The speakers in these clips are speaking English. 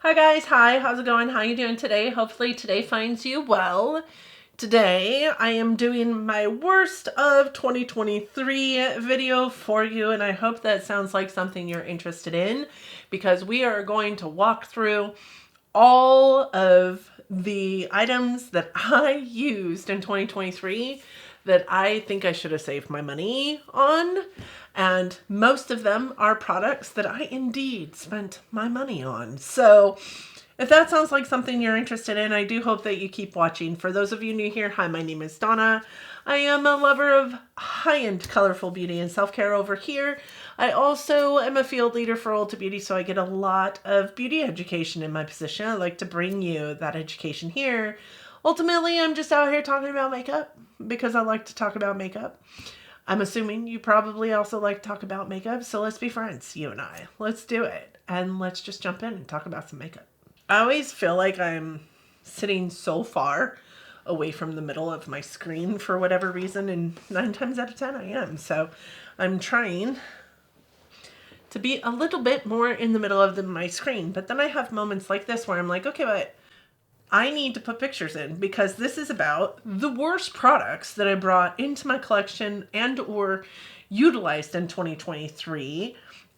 Hi guys, hi, how's it going? How you doing today? Hopefully today finds you well. Today I am doing my worst of 2023 video for you, and I hope that sounds like something you're interested in because we are going to walk through all of the items that I used in 2023 that I think I should have saved my money on. And most of them are products that I indeed spent my money on. So if that sounds like something you're interested in, I do hope that you keep watching. For those of you new here, hi, my name is Donna. I am a lover of high-end colorful beauty and self-care over here. I also am a field leader for Ulta Beauty, so I get a lot of beauty education in my position. I like to bring you that education here. Ultimately, I'm just out here talking about makeup because I like to talk about makeup. I'm assuming you probably also like to talk about makeup, so let's be friends, you and I. Let's do it, and let's just jump in and talk about some makeup. I always feel like I'm sitting so far away from the middle of my screen for whatever reason, and 9 times out of 10 I am. So I'm trying to be a little bit more in the middle of my screen. But then I have moments like this where I'm like, okay, but I need to put pictures in because this is about the worst products that I brought into my collection and or utilized in 2023.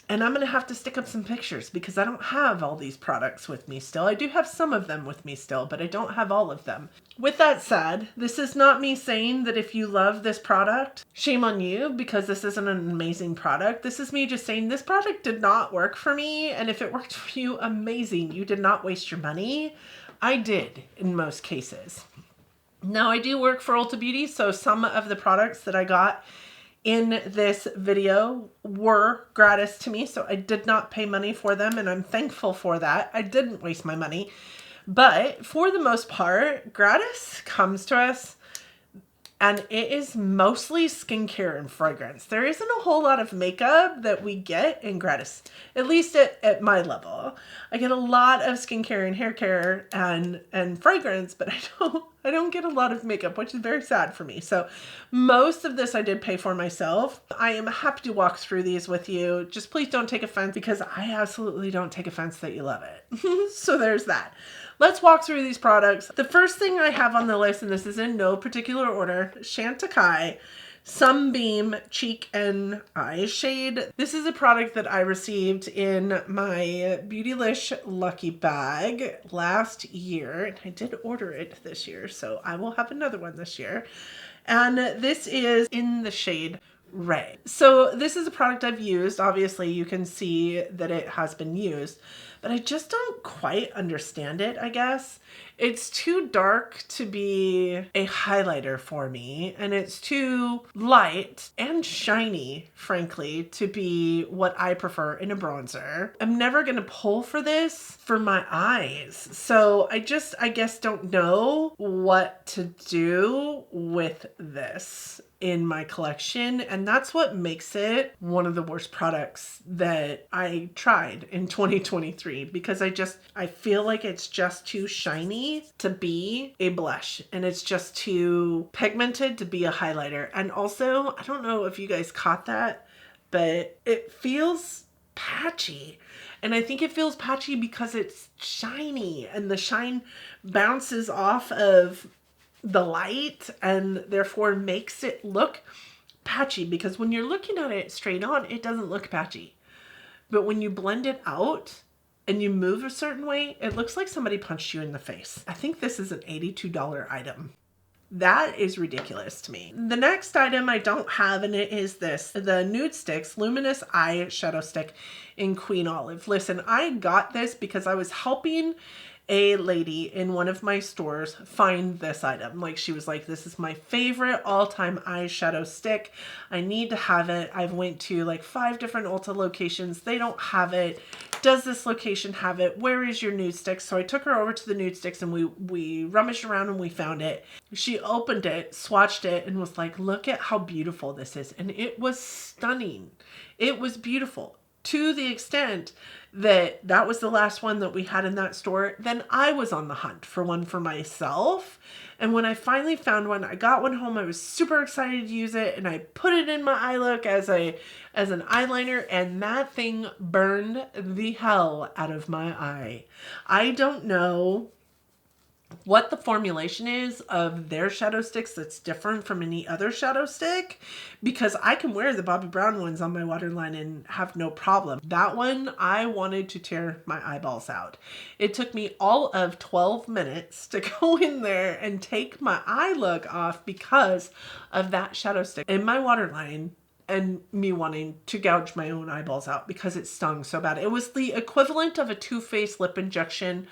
And I'm going to have to stick up some pictures because I don't have all these products with me still. I do have some of them with me still, but I don't have all of them. With that said, this is not me saying that if you love this product, shame on you because this isn't an amazing product. This is me just saying this product did not work for me. And if it worked for you, amazing. You did not waste your money. I did in most cases. Now I do work for Ulta Beauty, so some of the products that I got in this video were gratis to me, so I did not pay money for them, and I'm thankful for that. I didn't waste my money, but for the most part, gratis comes to us, and it is mostly skincare and fragrance. There isn't a whole lot of makeup that we get in gratis, at least at my level. I get a lot of skincare and hair care and fragrance, but I don't get a lot of makeup, which is very sad for me. So most of this I did pay for myself. I am happy to walk through these with you. Just please don't take offense because I absolutely don't take offense that you love it. So there's that. Let's walk through these products. The first thing I have on the list, and this is in no particular order, Chantecaille Sunbeam Cheek and Eye Shade. This is a product that I received in my Beautylish Lucky Bag last year. And I did order it this year, so I will have another one this year. And this is in the shade Ray. So this is a product I've used. Obviously, you can see that it has been used, but I just don't quite understand it, I guess. It's too dark to be a highlighter for me, and it's too light and shiny, frankly, to be what I prefer in a bronzer. I'm never gonna pull for this for my eyes. So I guess don't know what to do with this in my collection, and that's what makes it one of the worst products that I tried in 2023 because I feel like it's just too shiny to be a blush and it's just too pigmented to be a highlighter. And also, I don't know if you guys caught that, but it feels patchy. And I think it feels patchy because it's shiny and the shine bounces off of the light and therefore makes it look patchy, because when you're looking at it straight on, it doesn't look patchy. But when you blend it out and you move a certain way, it looks like somebody punched you in the face. I think this is an $82 item. That is ridiculous to me. The next item I don't have, and it is this, the Nude Sticks Luminous Eyeshadow Stick in Queen Olive. Listen, I got this because I was helping a lady in one of my stores find this item. Like, she was like, this is my favorite all-time eyeshadow stick. I need to have it. I've went to like 5 different Ulta locations. They don't have it. Does this location have it? Where is your Nude Sticks? So I took her over to the Nude Sticks and we rummaged around and we found it. She opened it, swatched it, and was like, look at how beautiful this is. And it was stunning. It was beautiful to the extent that was the last one that we had in that store, then I was on the hunt for one for myself. And when I finally found one, I got one home. I was super excited to use it, and I put it in my eye look as an eyeliner, and that thing burned the hell out of my eye. I don't know what the formulation is of their shadow sticks that's different from any other shadow stick, because I can wear the Bobbi Brown ones on my waterline and have no problem. That one, I wanted to tear my eyeballs out. It took me all of 12 minutes to go in there and take my eye look off because of that shadow stick in my waterline, and me wanting to gouge my own eyeballs out because it stung so bad. It was the equivalent of a Too Faced lip injection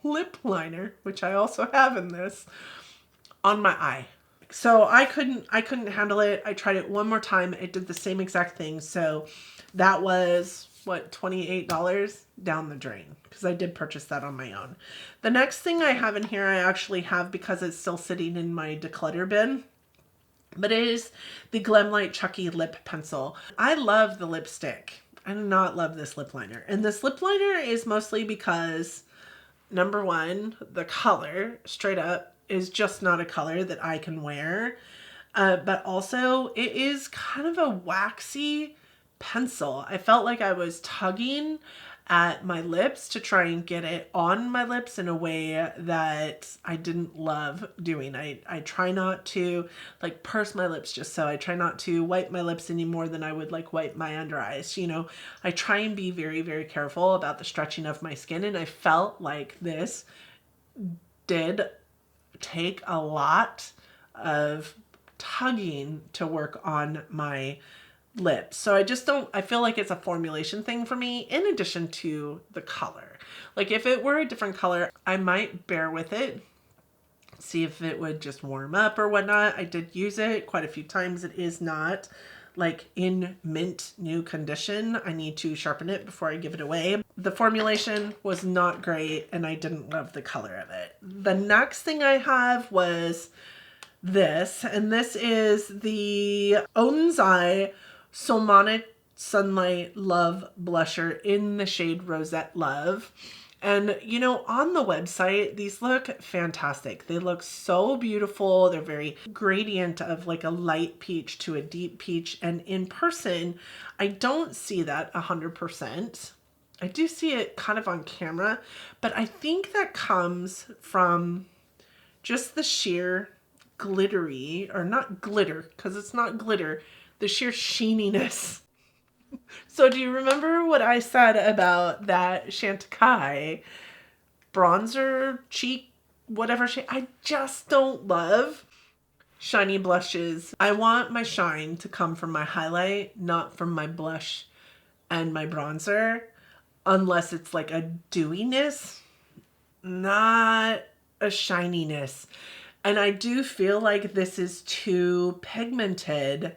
lip liner, which I also have in this, on my eye. So I couldn't handle it. I tried it one more time. It did the same exact thing. So that was, what, $28 down the drain, because I did purchase that on my own. The next thing I have in here, I actually have because it's still sitting in my declutter bin, but it is the Glamlite Chucky Lip Pencil. I love the lipstick. I do not love this lip liner. And this lip liner is mostly because, number one, the color, straight up, is just not a color that I can wear. But also, it is kind of a waxy pencil. I felt like I was tugging at my lips to try and get it on my lips in a way that I didn't love doing. I try not to like purse my lips just so. I try not to wipe my lips any more than I would like wipe my under eyes. You know, I try and be very, very careful about the stretching of my skin, and I felt like this did take a lot of tugging to work on my lips. So I feel like it's a formulation thing for me, in addition to the color. Like if it were a different color, I might bear with it, see if it would just warm up or whatnot. I did use it quite a few times. It is not like in mint new condition. I need to sharpen it before I give it away. The formulation was not great, and I didn't love the color of it. The next thing I have was this, and this is the Onsai Solmonic Sunlight Love Blusher in the shade Rosette Love. And, you know, on the website, these look fantastic. They look so beautiful. They're very gradient of like a light peach to a deep peach. And in person, I don't see that 100%. I do see it kind of on camera, but I think that comes from just the sheer glittery, or not glitter, because it's not glitter, the sheer sheeniness. So do you remember what I said about that Chantecaille bronzer, cheek, whatever shade? I just don't love shiny blushes. I want my shine to come from my highlight, not from my blush and my bronzer, unless it's like a dewiness, not a shininess. And I do feel like this is too pigmented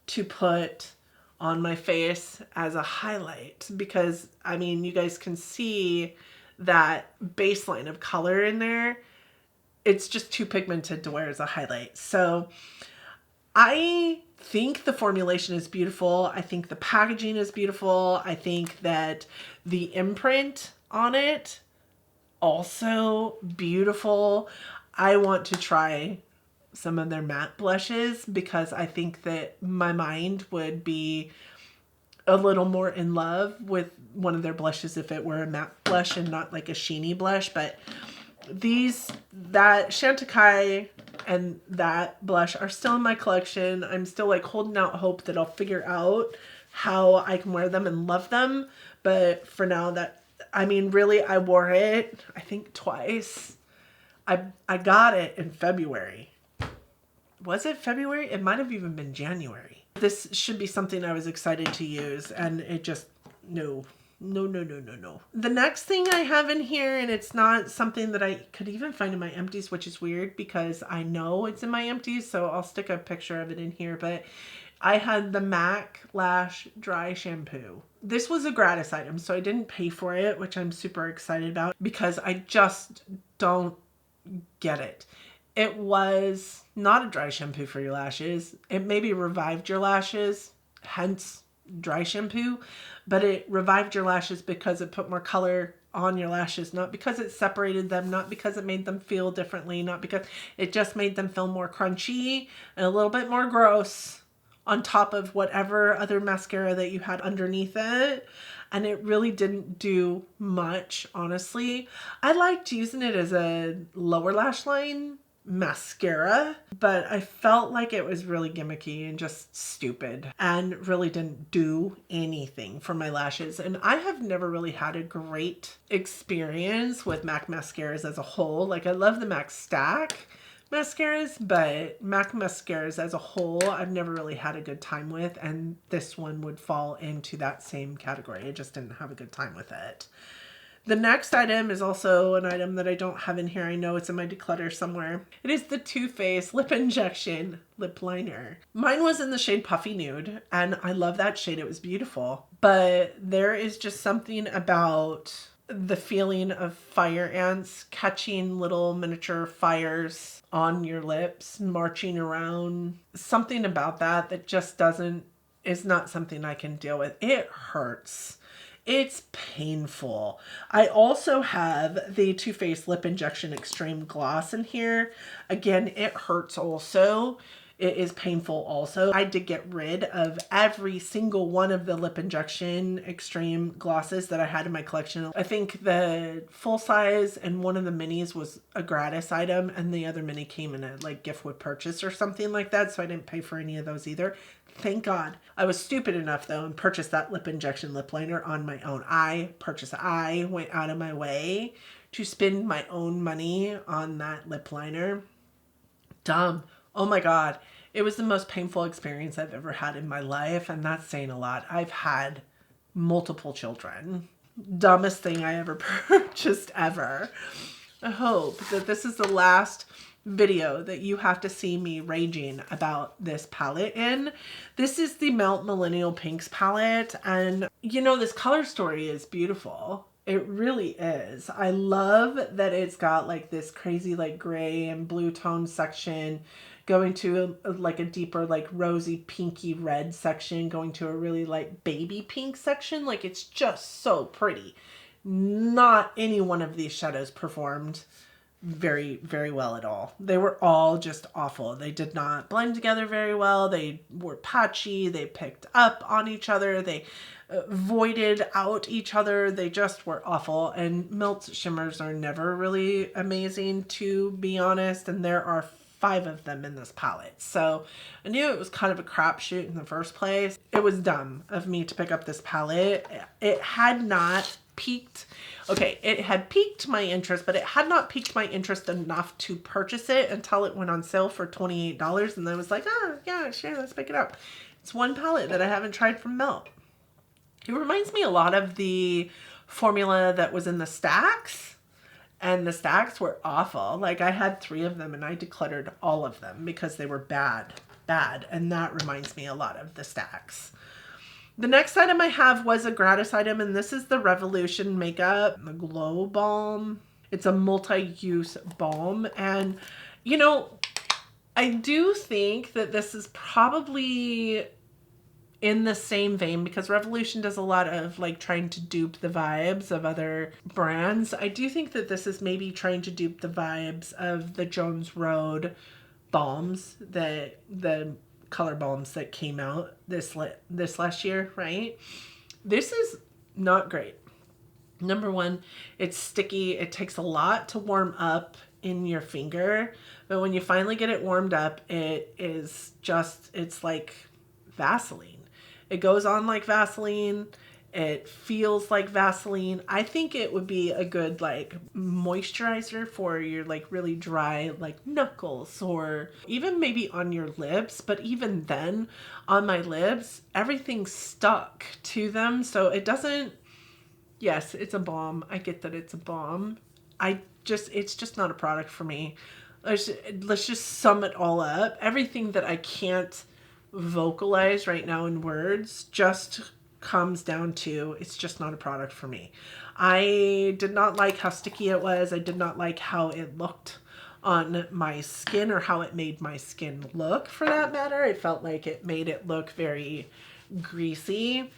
to put on my face as a highlight, because I mean, you guys can see that baseline of color in there. It's just too pigmented to wear as a highlight. So I think the formulation is beautiful. I think the packaging is beautiful. I think that the imprint on it, also beautiful. I want to try some of their matte blushes, because I think that my mind would be a little more in love with one of their blushes if it were a matte blush and not like a sheeny blush. But that Chantecaille and that blush are still in my collection. I'm still like holding out hope that I'll figure out how I can wear them and love them. But for now, I mean, really, I wore it, I think twice. I got it in February. Was it February? It might have even been January. This should be something I was excited to use, and it just, no. The next thing I have in here, and it's not something that I could even find in my empties, which is weird because I know it's in my empties, so I'll stick a picture of it in here, but I had the MAC Lash Dry Shampoo. This was a gratis item, so I didn't pay for it, which I'm super excited about, because I just don't get it. It was not a dry shampoo for your lashes. It maybe revived your lashes, hence dry shampoo, but it revived your lashes because it put more color on your lashes, not because it separated them, not because it made them feel differently, not because it just made them feel more crunchy and a little bit more gross on top of whatever other mascara that you had underneath it. And it really didn't do much, honestly. I liked using it as a lower lash line mascara, but I felt like it was really gimmicky and just stupid and really didn't do anything for my lashes. And I have never really had a great experience with MAC mascaras as a whole. Like, I love the MAC Stack mascaras, but MAC mascaras as a whole, I've never really had a good time with, and this one would fall into that same category. I just didn't have a good time with it. The next item is also an item that I don't have in here. I know it's in my declutter somewhere. It is the Too Faced Lip Injection Lip Liner. Mine was in the shade Puffy Nude, and I love that shade. It was beautiful. But there is just something about the feeling of fire ants catching little miniature fires on your lips, marching around. Something about that just is not something I can deal with. It hurts. It's painful. I also have the Too Faced Lip Injection Extreme Gloss in here. Again, it hurts also. It is painful also. I did get rid of every single one of the lip injection extreme glosses that I had in my collection. I think the full size and one of the minis was a gratis item, and the other mini came in a like gift with purchase or something like that, so I didn't pay for any of those either. Thank God. I was stupid enough though and purchased that lip injection lip liner on my own. I went out of my way to spend my own money on that lip liner. Dumb. Oh my God. It was the most painful experience I've ever had in my life, and that's saying a lot. I've had multiple children. Dumbest thing I ever purchased ever. I hope that this is the last video that you have to see me raging about this palette in. This is the Melt Millennial Pinks palette, and you know, this color story is beautiful. It really is. I love that it's got like this crazy like gray and blue tone section going to like a deeper like rosy pinky red section, going to a really like baby pink section. Like, it's just so pretty. Not any one of these shadows performed very, very well at all. They were all just awful. They did not blend together very well. They were patchy. They picked up on each other. They voided out each other. They just were awful. And Melt shimmers are never really amazing, to be honest. And there are 5 of them in this palette. So I knew it was kind of a crapshoot in the first place. It was dumb of me to pick up this palette. It had not piqued. Okay, it had piqued my interest, but it had not piqued my interest enough to purchase it until it went on sale for $28. And I was like, oh yeah, sure, let's pick it up. It's one palette that I haven't tried from Melt. It reminds me a lot of the formula that was in the stacks. And the stacks were awful. Like, I had 3 of them and I decluttered all of them because they were bad. And that reminds me a lot of the stacks. The next item I have was a gratis item, and this is the Revolution Makeup the Glow Balm. It's a multi-use balm, and you know, I do think that this is probably in the same vein, because Revolution does a lot of like trying to dupe the vibes of other brands. I do think that this is maybe trying to dupe the vibes of the Jones Road balms, the color balms that came out this last year, right? This is not great. Number one, it's sticky. It takes a lot to warm up in your finger, but when you finally get it warmed up, it's like Vaseline. It goes on like Vaseline. It feels like Vaseline. I think it would be a good like moisturizer for your like really dry like knuckles, or even maybe on your lips. But even then, on my lips, everything's stuck to them. So it doesn't, yes, it's a balm. I get that it's a balm. It's just not a product for me. Let's just sum it all up. Everything that I can't vocalize right now in words just comes down to it's just not a product for me. I did not like how sticky it was. I did not like how it looked on my skin, or how it made my skin look, for that matter. It felt like it made it look very greasy.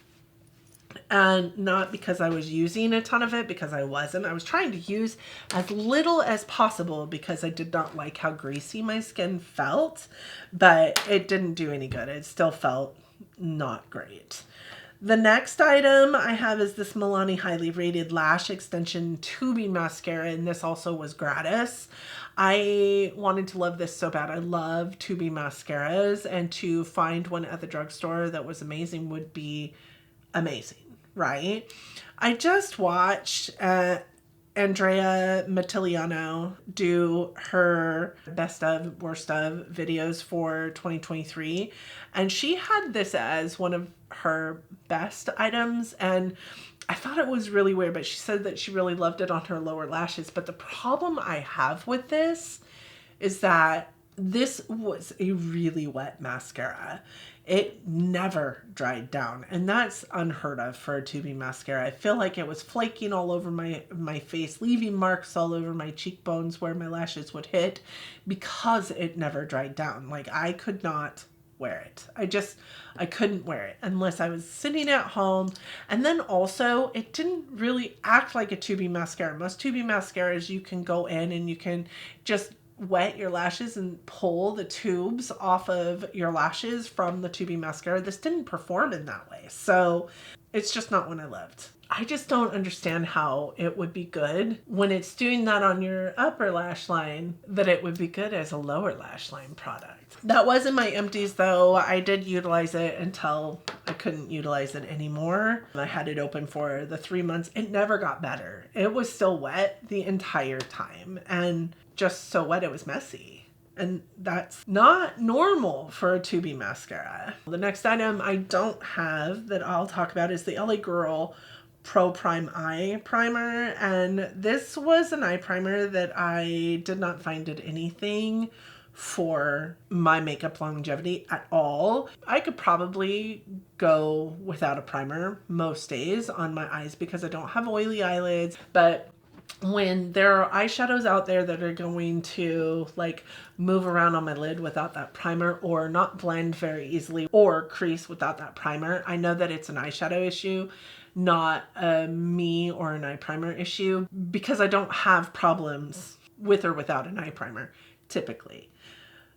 And not because I was using a ton of it, because I wasn't. I was trying to use as little as possible because I did not like how greasy my skin felt, but it didn't do any good. It still felt not great. The next item I have is this Milani Highly Rated Lash Extension Tubing Mascara, and this also was gratis. I wanted to love this so bad. I love tubing mascaras, and to find one at the drugstore that was amazing would be amazing, right? I just watched Andrea Mattiliano do her best of, worst of videos for 2023. And she had this as one of her best items. And I thought it was really weird, but she said that she really loved it on her lower lashes. But the problem I have with this is that this was a really wet mascara. It never dried down, and that's unheard of for a tubing mascara. I feel like it was flaking all over my face, leaving marks all over my cheekbones where my lashes would hit because it never dried down. Like, I could not wear it. I couldn't wear it unless I was sitting at home. And then also, it didn't really act like a tubing mascara. Most tubing mascaras, you can go in and you can just wet your lashes and pull the tubes off of your lashes from the tubing mascara. This didn't perform in that way. So it's just not one I loved. I just don't understand how it would be good when it's doing that on your upper lash line, that it would be good as a lower lash line product. That was in my empties though. I did utilize it until I couldn't utilize it anymore. I had it open for the 3 months. It never got better. It was still wet the entire time, and just so wet it was messy. And that's not normal for a tubing mascara. The next item I don't have that I'll talk about is the LA Girl Pro Prime Eye Primer. And this was an eye primer that I did not find it anything for my makeup longevity at all. I could probably go without a primer most days on my eyes because I don't have oily eyelids, but when there are eyeshadows out there that are going to like move around on my lid without that primer, or not blend very easily, or crease without that primer, I know that it's an eyeshadow issue, not a me or an eye primer issue, because I don't have problems with or without an eye primer typically.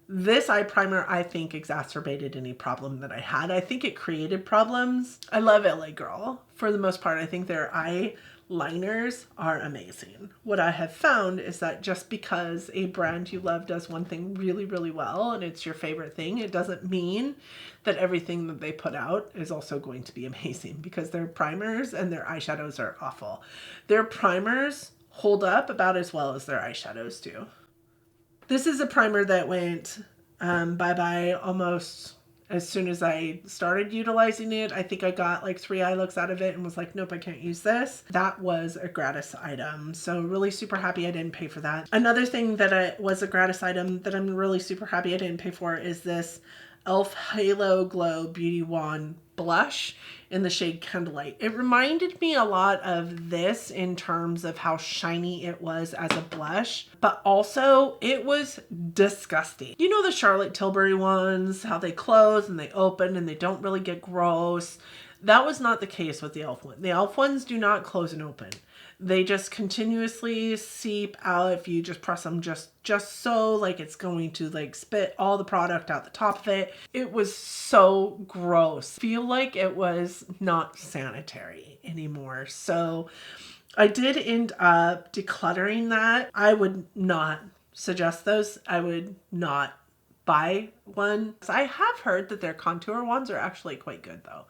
This eye primer, I think, exacerbated any problem that I had. I think it created problems. I love LA Girl. For the most part, I think their eye liners are amazing. What I have found is that just because a brand you love does one thing really, really well and it's your favorite thing, it doesn't mean that everything that they put out is also going to be amazing, because their primers and their eyeshadows are awful. Their primers hold up about as well as their eyeshadows do. This is a primer that went bye-bye almost as soon as I started utilizing it. I think I got like 3 eye looks out of it and was like, nope, I can't use this. That was a gratis item. So really super happy I didn't pay for that. Another thing that was a gratis item that I'm really super happy I didn't pay for is this e.l.f. Halo Glow Beauty Wand blush in the shade Candlelight. It reminded me a lot of this in terms of how shiny it was as a blush, but also it was disgusting. You know the Charlotte Tilbury ones, how they close and they open and they don't really get gross. That was not the case with the e.l.f. one. The e.l.f. ones do not close and open. They just continuously seep out if you just press them just so, like it's going to like spit all the product out the top of it. It was so gross. I feel like it was not sanitary anymore. So I did end up decluttering that. I would not suggest those. I would not buy one. I have heard that their contour ones are actually quite good though.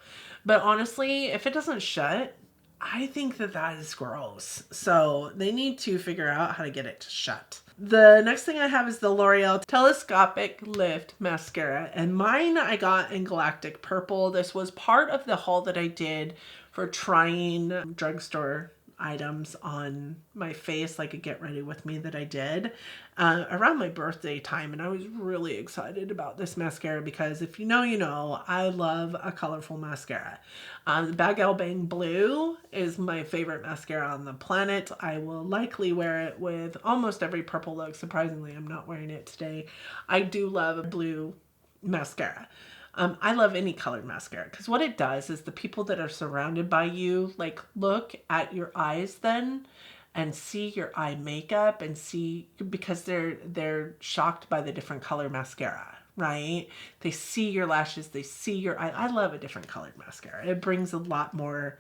But honestly, if it doesn't shut, I think that is gross. So they need to figure out how to get it to shut. The next thing I have is the L'Oreal Telescopic Lift Mascara. And mine I got in Galactic Purple. This was part of the haul that I did for trying drugstore items on my face, like a get ready with me that I did around my birthday time, and I was really excited about this mascara because if you know, you know, I love a colorful mascara. The Bag El Bang Blue is my favorite mascara on the planet. I will likely wear it with almost every purple look. Surprisingly, I'm not wearing it today. I do love a blue mascara. I love any colored mascara because what it does is the people that are surrounded by you like look at your eyes then and see your eye makeup and see, because they're shocked by the different color mascara, right? They see your lashes, they see your eye. I love a different colored mascara. It brings a lot more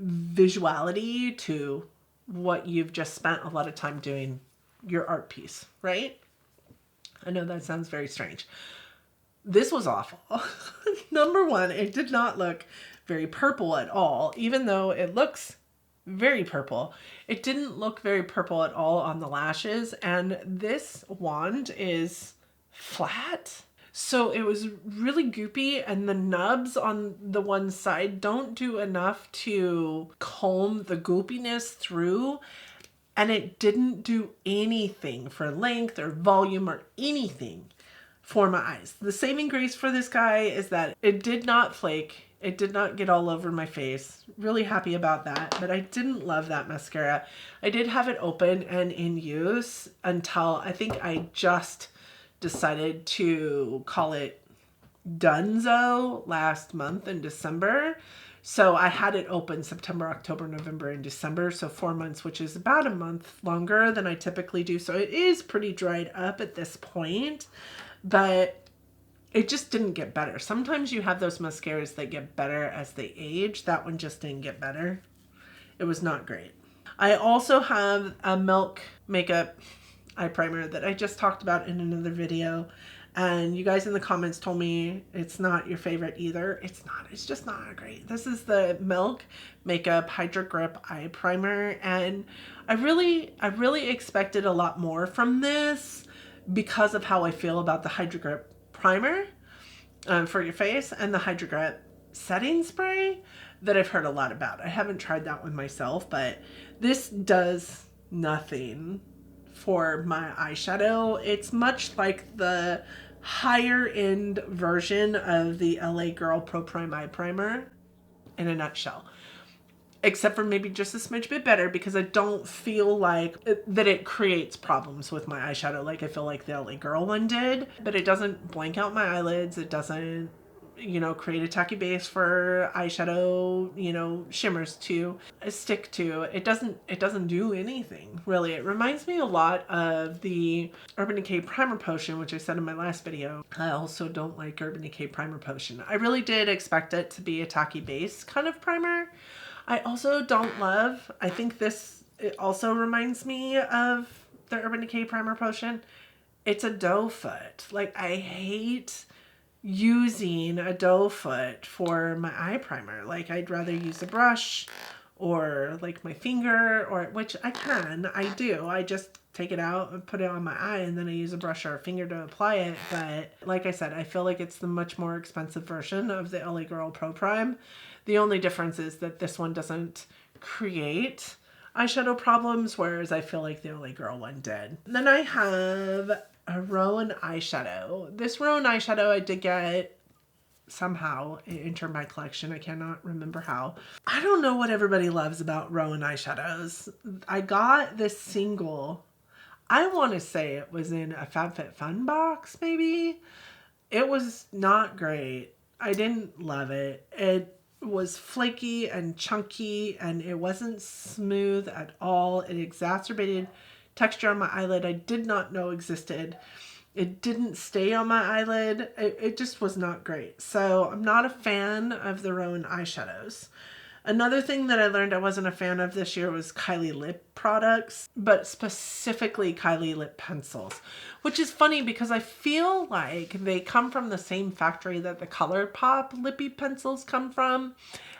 visuality to what you've just spent a lot of time doing your art piece, right? I know that sounds very strange. This was awful. Number one, it did not look very purple at all, even though it looks very purple. It didn't look very purple at all on the lashes, and this wand is flat. So it was really goopy, and the nubs on the one side don't do enough to comb the goopiness through, and it didn't do anything for length or volume or anything for my eyes. The saving grace for this guy is that it did not flake. It did not get all over my face. Really happy about that, but I didn't love that mascara. I did have it open and in use until I think I just decided to call it Dunzo last month in December. So I had it open September, October, November, and December. So 4 months, which is about a month longer than I typically do. So it is pretty dried up at this point, but it just didn't get better. Sometimes you have those mascaras that get better as they age. That one just didn't get better. It was not great. I also have a Milk makeup eye primer that I just talked about in another video. And you guys in the comments told me it's not your favorite either. It's not. It's just not great. This is the Milk Makeup Hydro Grip Eye Primer. And I really expected a lot more from this because of how I feel about the Hydro Grip primer for your face and the Hydro Grip setting spray that I've heard a lot about. I haven't tried that one myself, but this does nothing for my eyeshadow. It's much like the higher end version of the LA Girl Pro Prime Eye Primer in a nutshell. Except for maybe just a smidge bit better, because I don't feel like that it creates problems with my eyeshadow like I feel like the LA Girl one did. But it doesn't blank out my eyelids. It doesn't, create a tacky base for eyeshadow, shimmers to stick to. It doesn't do anything, really. It reminds me a lot of the Urban Decay Primer Potion, which I said in my last video. I also don't like Urban Decay Primer Potion. I really did expect it to be a tacky base kind of primer. I also don't love, I think it also reminds me of the Urban Decay Primer Potion. It's a doe foot. Like, I hate using a doe foot for my eye primer. Like, I'd rather use a brush or like my finger, which I do. I just take it out and put it on my eye, and then I use a brush or a finger to apply it. But like I said, I feel like it's the much more expensive version of the LA Girl Pro Prime. The only difference is that this one doesn't create eyeshadow problems, whereas I feel like the LA Girl one did. And then I have a Rowan eyeshadow. This Rowan eyeshadow I did get somehow. It entered my collection. I cannot remember how. I don't know what everybody loves about Rowan eyeshadows. I got this single. I want to say it was in a FabFitFun box, maybe. It was not great. I didn't love it. It was flaky and chunky, and it wasn't smooth at all. It exacerbated texture on my eyelid I did not know existed. It didn't stay on my eyelid. It just was not great. So I'm not a fan of the Rowan eyeshadows. Another thing that I learned I wasn't a fan of this year was Kylie lip products, but specifically Kylie lip pencils, which is funny because I feel like they come from the same factory that the ColourPop lippy pencils come from.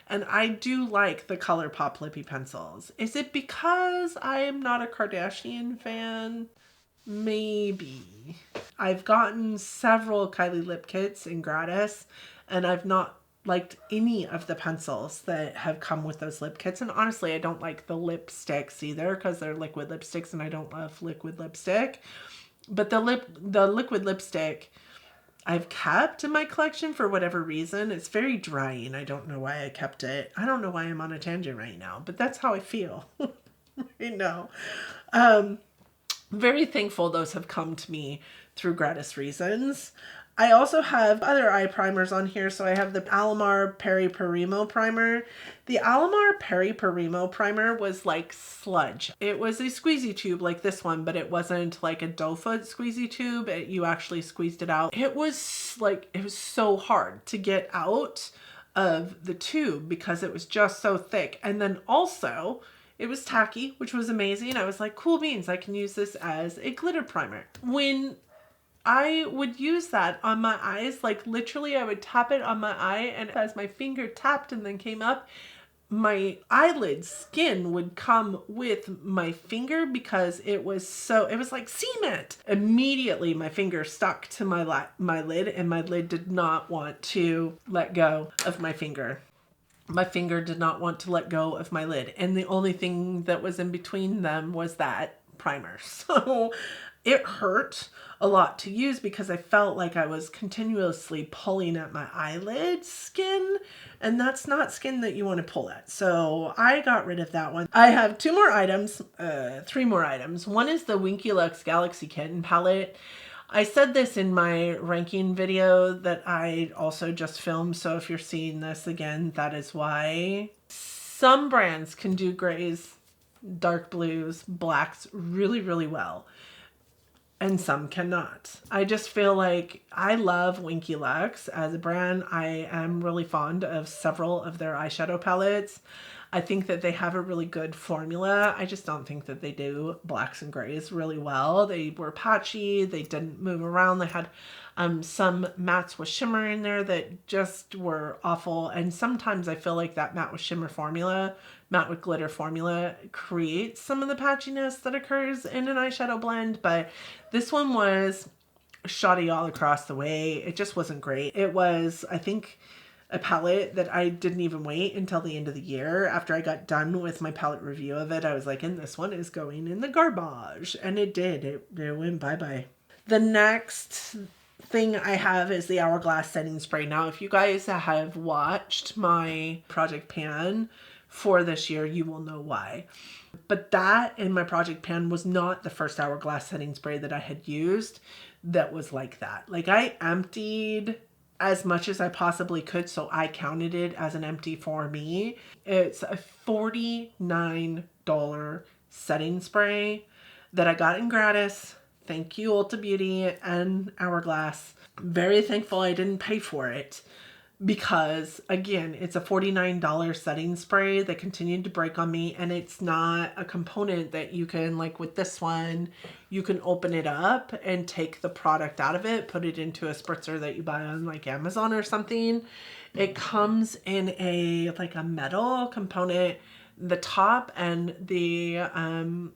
And I do like the ColourPop lippy pencils. Is it because I am not a Kardashian fan? Maybe. I've gotten several Kylie lip kits in gratis, and I've not liked any of the pencils that have come with those lip kits. And honestly, I don't like the lipsticks either because they're liquid lipsticks, and I don't love liquid lipstick. But the liquid lipstick I've kept in my collection for whatever reason. It's very drying. I don't know why I kept it. I don't know why I'm on a tangent right now, but that's how I feel right now. Very thankful those have come to me through gratis reasons. I also have other eye primers on here. So I have the Alamar Peri Primo primer. The Alamar Peri Primo primer was like sludge. It was a squeezy tube like this one, but it wasn't like a doe foot squeezy tube. You actually squeezed it out. It was like, it was so hard to get out of the tube because it was just so thick. And then also it was tacky, which was amazing. I was like, cool beans, I can use this as a glitter primer. When I would use that on my eyes, like literally I would tap it on my eye, and as my finger tapped and then came up, my eyelid skin would come with my finger because it was like cement. Immediately my finger stuck to my lid, and my lid did not want to let go of my finger. My finger did not want to let go of my lid. And the only thing that was in between them was that primer. So it hurt a lot to use because I felt like I was continuously pulling at my eyelid skin, and that's not skin that you want to pull at. So I got rid of that one. I have three more items. One is the Winky Lux Galaxy Kitten palette. I said this in my ranking video that I also just filmed, so if you're seeing this again, that is why. Some brands can do grays, dark blues, blacks really, really well, and some cannot. I just feel like I love Winky Lux as a brand. I am really fond of several of their eyeshadow palettes. I think that they have a really good formula. I just don't think that they do blacks and grays really well. They were patchy. They didn't move around. They had some mattes with shimmer in there that just were awful. And sometimes I feel like that matte with shimmer formula, matte with glitter formula creates some of the patchiness that occurs in an eyeshadow blend. But this one was shoddy all across the way. It just wasn't great. It was, I think, a palette that I didn't even wait until the end of the year. After I got done with my palette review of it, I was like, and this one is going in the garbage. And it did. It went bye-bye. The next thing I have is the Hourglass setting spray. Now, if you guys have watched my Project Pan for this year, you will know why. But that in my Project Pan was not the first Hourglass setting spray that I had used that was like that. Like, I emptied as much as I possibly could, so I counted it as an empty for me. It's a $49 setting spray that I got in gratis. Thank you, Ulta Beauty and Hourglass. Very thankful I didn't pay for it because, again, it's a $49 setting spray that continued to break on me, and it's not a component that you can, like with this one, you can open it up and take the product out of it, put it into a spritzer that you buy on like Amazon or something. It comes in like a metal component. The top and the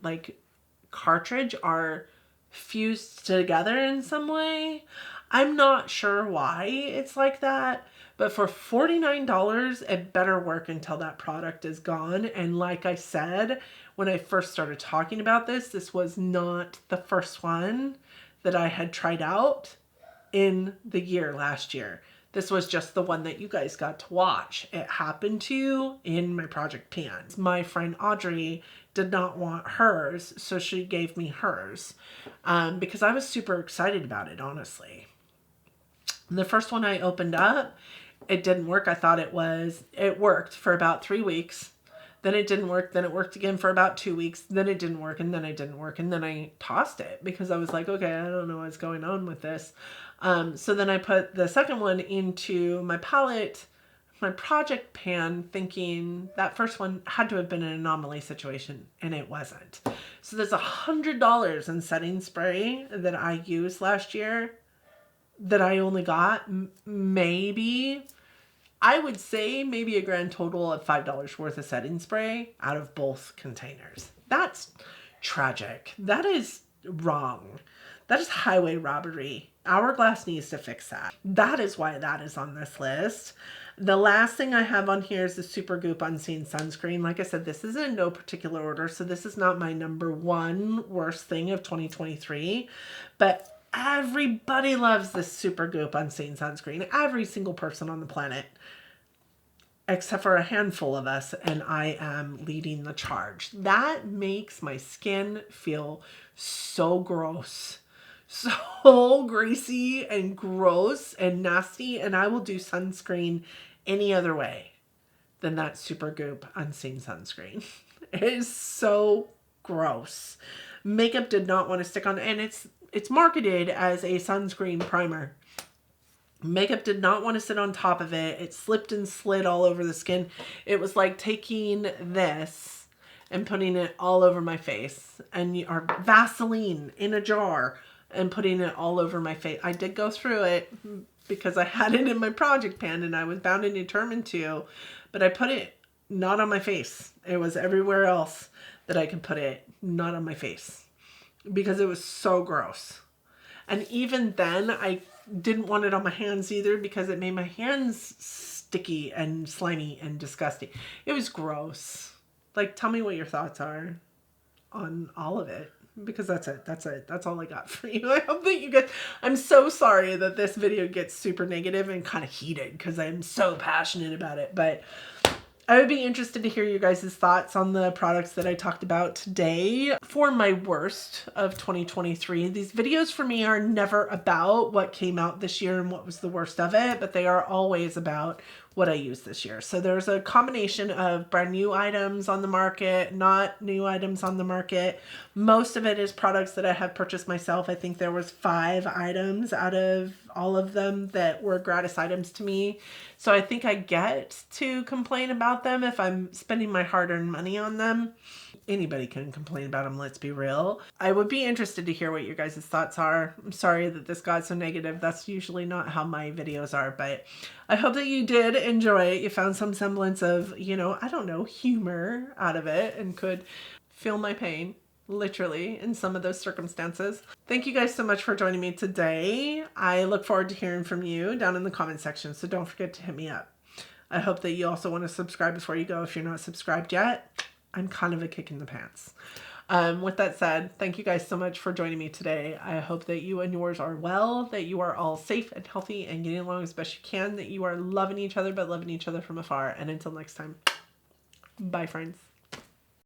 like cartridge are fused together in some way. I'm not sure why it's like that, but for $49, it better work until that product is gone. And like I said, when I first started talking about this, this was not the first one that I had tried out in the year last year. This was just the one that you guys got to watch. It happened to in my Project Pan. My friend Audrey did not want hers, so she gave me hers because I was super excited about it, honestly. The first one I opened up, it didn't work. I thought it worked for about 3 weeks. Then it didn't work. Then it worked again for about 2 weeks. Then it didn't work. And then it didn't work. And then I tossed it because I was like, okay, I don't know what's going on with this. So then I put the second one into my palette, my Project Pan, thinking that first one had to have been an anomaly situation, and it wasn't. So there's $100 in setting spray that I used last year that I only got maybe, I would say maybe a grand total of $5 worth of setting spray out of both containers. That's tragic. That is wrong. That is highway robbery. Hourglass needs to fix that. That is why that is on this list. The last thing I have on here is the Supergoop Unseen Sunscreen. Like I said, this is in no particular order, so this is not my number one worst thing of 2023. But everybody loves this Supergoop Unseen Sunscreen. Every single person on the planet. Except for a handful of us, and I am leading the charge. That makes my skin feel so gross. so greasy and gross and nasty, and I will do sunscreen any other way than that Super Goop Unseen sunscreen. It is so gross. Makeup did not want to stick on, and it's marketed as a sunscreen primer. Makeup did not want to sit on top of it. It slipped and slid all over the skin. It was like taking this and putting it all over my face, and or Vaseline in a jar and putting it all over my face. I did go through it because I had it in my project pan and I was bound and determined to, but I put it not on my face. It was everywhere else that I could put it, not on my face, because it was so gross. And even then, I didn't want it on my hands either because it made my hands sticky and slimy and disgusting. It was gross. Like, tell me what your thoughts are on all of it, because that's it. That's all I got for you. I hope that you guys, I'm so sorry that this video gets super negative and kind of heated because I'm so passionate about it, but I would be interested to hear you guys' thoughts on the products that I talked about today. For my worst of 2023, these videos for me are never about what came out this year and what was the worst of it, but they are always about what I used this year. So there's a combination of brand new items on the market, not new items on the market. Most of it is products that I have purchased myself. I think there was 5 items out of all of them that were gratis items to me. So I think I get to complain about them if I'm spending my hard-earned money on them. Anybody can complain about them, let's be real. I would be interested to hear what your guys' thoughts are. I'm sorry that this got so negative. That's usually not how my videos are, but I hope that you did enjoy it. You found some semblance of, you know, I don't know, humor out of it and could feel my pain, literally, in some of those circumstances. Thank you guys so much for joining me today. I look forward to hearing from you down in the comment section, so don't forget to hit me up. I hope that you also want to subscribe before you go if you're not subscribed yet. I'm kind of a kick in the pants. With that said, thank you guys so much for joining me today. I hope that you and yours are well, that you are all safe and healthy and getting along as best you can, that you are loving each other but loving each other from afar. And until next time, bye friends.